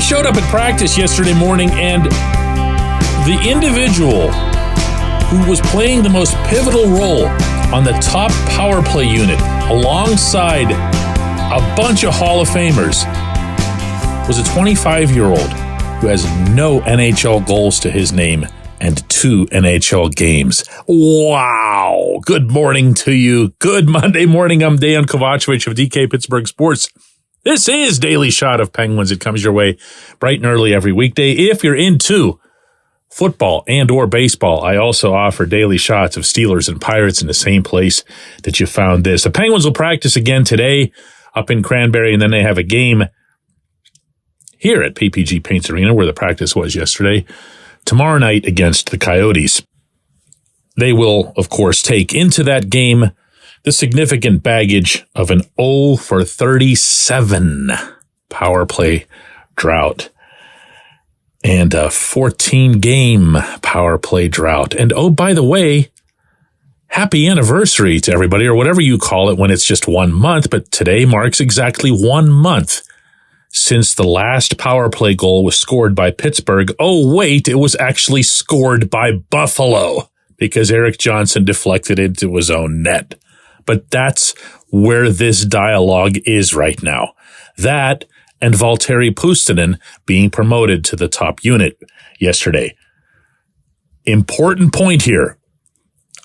showed up at practice yesterday morning, and the individual who was playing the most pivotal role on the top power play unit alongside a bunch of Hall of Famers was a 25-year-old who has no NHL goals to his name and 2 NHL games. Wow. Good morning to you. Good Monday morning. I'm Dejan Kovacevic of DK Pittsburgh Sports. This is Daily Shot of Penguins. It comes your way bright and early every weekday. If you're into football and or baseball, I also offer daily shots of Steelers and Pirates in the same place that you found this. The Penguins will practice again today up in Cranberry, and then they have a game here at PPG Paints Arena, where the practice was yesterday, tomorrow night against the Coyotes. They will, of course, take into that game the significant baggage of an 0 for 37 power play drought and a 14-game power play drought. And oh, by the way, happy anniversary to everybody, or whatever you call it when it's just 1 month, but today marks exactly 1 month since the last power play goal was scored by Pittsburgh. Oh, wait, it was actually scored by Buffalo because Eric Johnson deflected into his own net. But that's where this dialogue is right now. That and Valtteri Puustinen being promoted to the top unit yesterday. Important point here.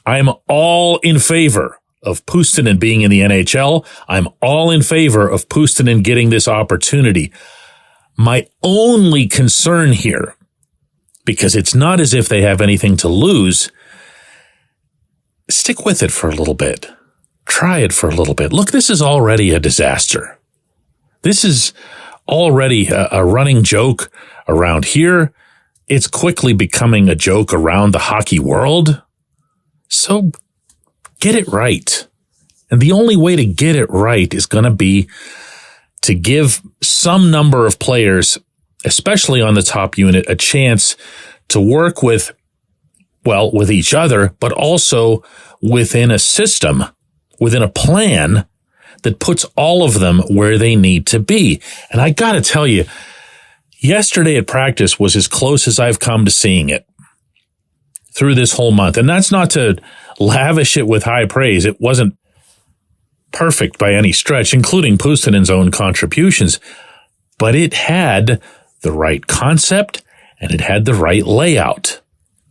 I'm all in favor of Puustinen being in the NHL. I'm all in favor of Puustinen getting this opportunity. My only concern here, because it's not as if they have anything to lose, stick with it for a little bit. Try it for a little bit. Look, this is already a disaster. This is already a running joke around here. It's quickly becoming a joke around the hockey world. So get it right. And the only way to get it right is going to be to give some number of players, especially on the top unit, a chance to work with each other, but also within a system, within a plan that puts all of them where they need to be. And I got to tell you, yesterday at practice was as close as I've come to seeing it through this whole month. And that's not to lavish it with high praise. It wasn't perfect by any stretch, including Puustinen's own contributions, but it had the right concept and it had the right layout.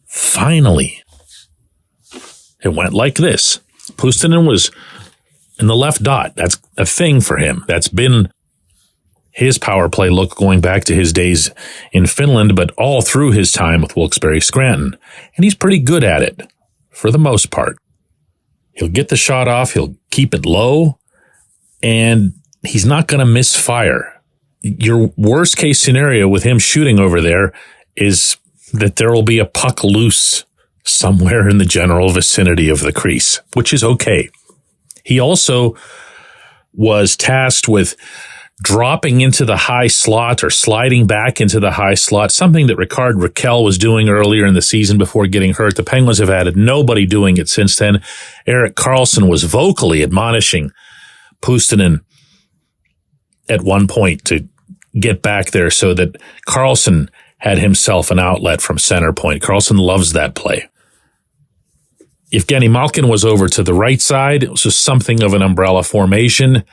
Finally, it went like this. Puustinen was in the left dot. That's a thing for him. That's been his power play look going back to his days in Finland, but all through his time with Wilkes-Barre Scranton. And he's pretty good at it for the most part. He'll get the shot off. He'll keep it low, and he's not going to misfire. Your worst case scenario with him shooting over there is that there will be a puck loose somewhere in the general vicinity of the crease, which is okay. He also was tasked with dropping into the high slot or sliding back into the high slot, something that Rickard Rakell was doing earlier in the season before getting hurt. The Penguins have added nobody doing it since then. Erik Karlsson was vocally admonishing Puustinen at one point to get back there so that Karlsson had himself an outlet from center point. Karlsson loves that play. Evgeny Malkin was over to the right side. It was just something of an umbrella formation.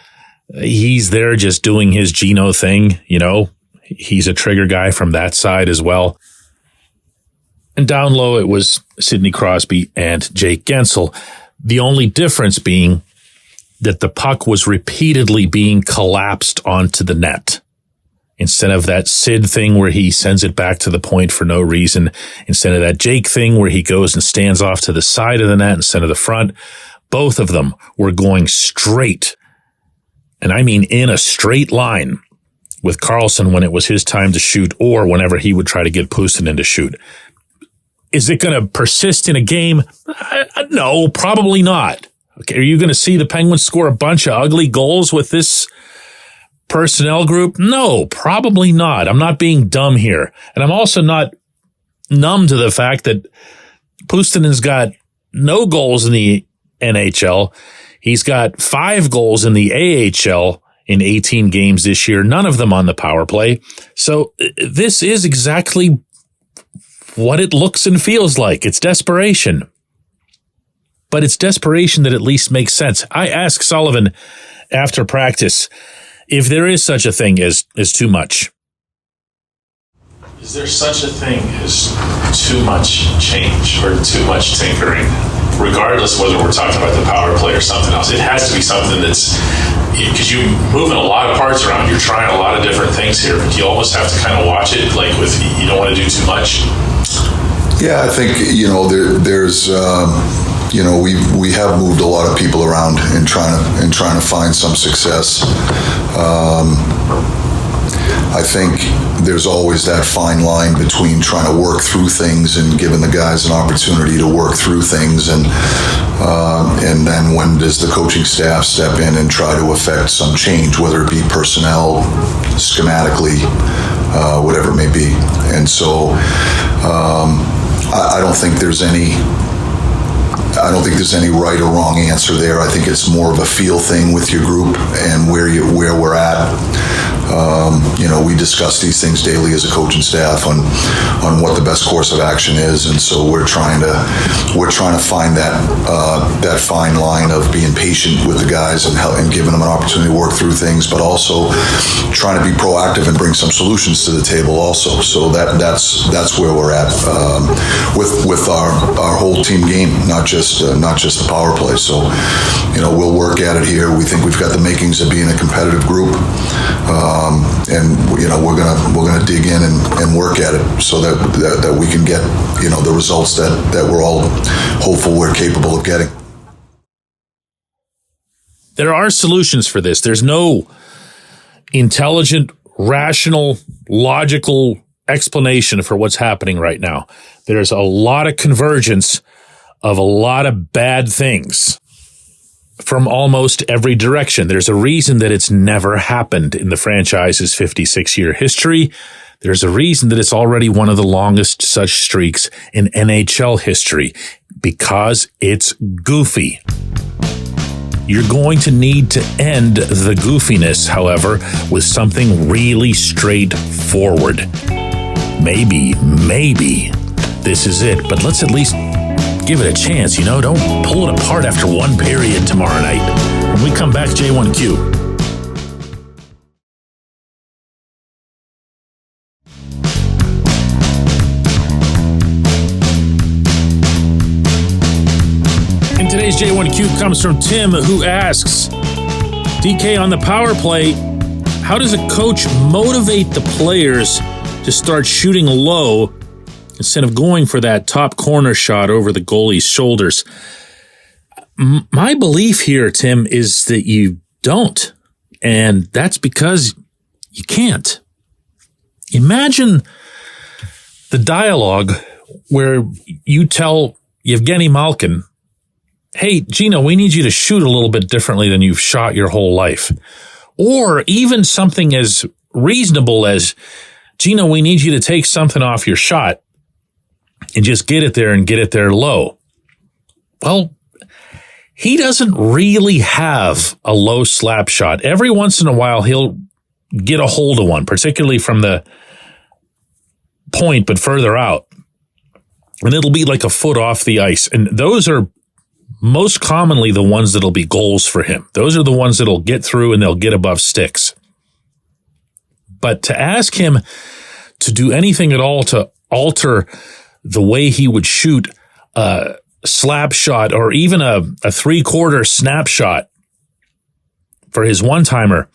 He's there just doing his Geno thing, you know. He's a trigger guy from that side as well. And down low, it was Sidney Crosby and Jake Gensel. The only difference being that the puck was repeatedly being collapsed onto the net. Instead of that Sid thing where he sends it back to the point for no reason, instead of that Jake thing where he goes and stands off to the side of the net instead of the front, both of them were going straight. And I mean in a straight line with Karlsson when it was his time to shoot or whenever he would try to get Puustinen to shoot. Is it going to persist in a game? No, probably not. Okay, are you going to see the Penguins score a bunch of ugly goals with this personnel group? No, probably not. I'm not being dumb here. And I'm also not numb to the fact that Puustinen's got no goals in the NHL. He's got 5 goals in the AHL in 18 games this year, none of them on the power play. So this is exactly what it looks and feels like. It's desperation. But it's desperation that at least makes sense. I asked Sullivan after practice if there is such a thing as too much. Is there such a thing as too much change or too much tinkering? Regardless of whether we're talking about the power play or something else, it has to be something that's, because you're moving a lot of parts around, you're trying a lot of different things here. You almost have to kind of watch it, like with, you don't want to do too much. Yeah, I think, there's, we have moved a lot of people around in trying to find some success. I think there's always that fine line between trying to work through things and giving the guys an opportunity to work through things, and then when does the coaching staff step in and try to affect some change, whether it be personnel, schematically, whatever it may be. And so I don't think there's any right or wrong answer there. I think it's more of a feel thing with your group and where we're at. We discuss these things daily as a coaching staff on what the best course of action is, and so we're trying to find that fine line of being patient with the guys and giving them an opportunity to work through things, but also trying to be proactive and bring some solutions to the table also. So that's where we're at with our whole team game, not just the power play. So we'll work at it here. We think we've got the makings of being a competitive group. And we're gonna dig in and work at it so that we can get the results that we're all hopeful we're capable of getting. There are solutions for this. There's no intelligent, rational, logical explanation for what's happening right now. There's a lot of convergence of a lot of bad things from almost every direction. There's a reason that it's never happened in the franchise's 56-year history. There's a reason that it's already one of the longest such streaks in NHL history, because it's goofy. You're going to need to end the goofiness, however, with something really straightforward. Maybe this is it, but let's at least give it a chance, Don't pull it apart after one period tomorrow night. When we come back, J1Q. And today's J1Q comes from Tim, who asks, DK, on the power play, how does a coach motivate the players to start shooting low instead of going for that top corner shot over the goalie's shoulders? My belief here, Tim, is that you don't. And that's because you can't. Imagine the dialogue where you tell Yevgeny Malkin, hey, Gino, we need you to shoot a little bit differently than you've shot your whole life. Or even something as reasonable as, Gino, we need you to take something off your shot and just get it there low. Well, he doesn't really have a low slap shot. Every once in a while, he'll get a hold of one, particularly from the point, but further out. And it'll be like a foot off the ice. And those are most commonly the ones that'll be goals for him. Those are the ones that'll get through and they'll get above sticks. But to ask him to do anything at all to alter the way he would shoot a slap shot or even a three-quarter snapshot for his one-timer,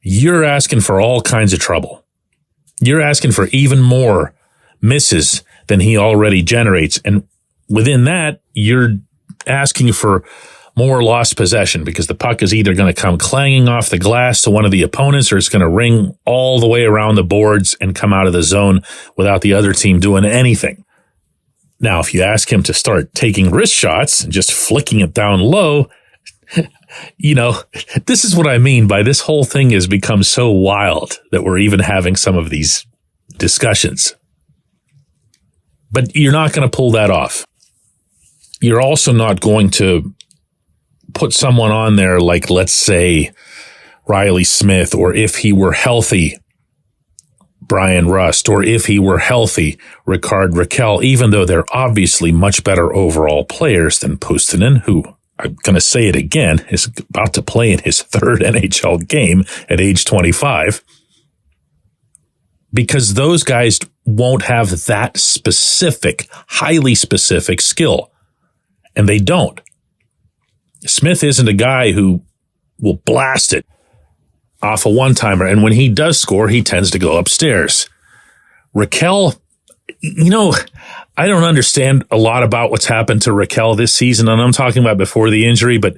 you're asking for all kinds of trouble. You're asking for even more misses than he already generates. And within that, you're asking for more lost possession, because the puck is either going to come clanging off the glass to one of the opponents, or it's going to ring all the way around the boards and come out of the zone without the other team doing anything. Now, if you ask him to start taking wrist shots and just flicking it down low, this is what I mean by this whole thing has become so wild that we're even having some of these discussions. But you're not going to pull that off. You're also not going to put someone on there like, let's say, Riley Smith, or if he were healthy, Brian Rust, or if he were healthy, Ricard Raquel, even though they're obviously much better overall players than Puustinen, who, I'm going to say it again, is about to play in his third NHL game at age 25, because those guys won't have that specific, highly specific skill, and they don't. Smith isn't a guy who will blast it off a one-timer, and when he does score, he tends to go upstairs. Raquel, I don't understand a lot about what's happened to Raquel this season, and I'm talking about before the injury, but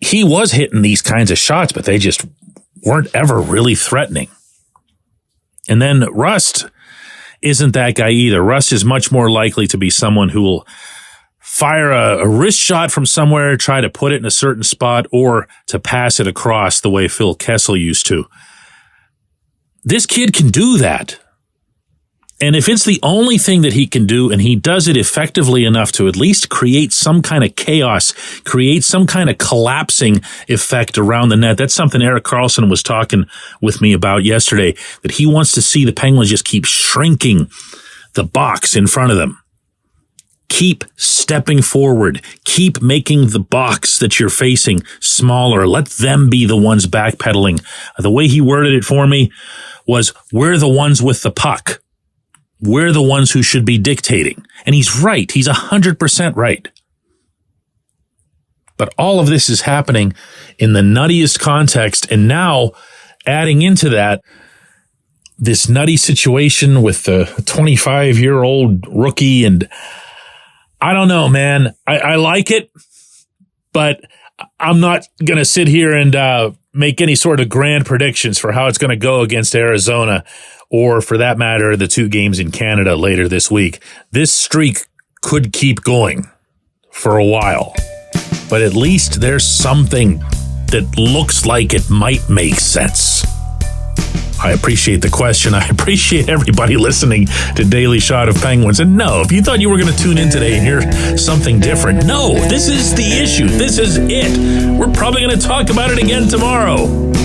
he was hitting these kinds of shots, but they just weren't ever really threatening. And then Rust isn't that guy either. Rust is much more likely to be someone who will fire a wrist shot from somewhere, try to put it in a certain spot, or to pass it across the way Phil Kessel used to. This kid can do that. And if it's the only thing that he can do, and he does it effectively enough to at least create some kind of chaos, create some kind of collapsing effect around the net, that's something Erik Karlsson was talking with me about yesterday, that he wants to see the Penguins just keep shrinking the box in front of them. Keep stepping forward. Keep making the box that you're facing smaller. Let them be the ones backpedaling. The way he worded it for me was, we're the ones with the puck. We're the ones who should be dictating. And he's right. He's 100% right. But all of this is happening in the nuttiest context. And now, adding into that, this nutty situation with the 25-year-old rookie, and I don't know, man. I like it, but I'm not going to sit here and make any sort of grand predictions for how it's going to go against Arizona, or for that matter, the 2 games in Canada later this week. This streak could keep going for a while, but at least there's something that looks like it might make sense. I appreciate the question. I appreciate everybody listening to Daily Shot of Penguins. And no, if you thought you were going to tune in today and hear something different, no, this is the issue. This is it. We're probably going to talk about it again tomorrow.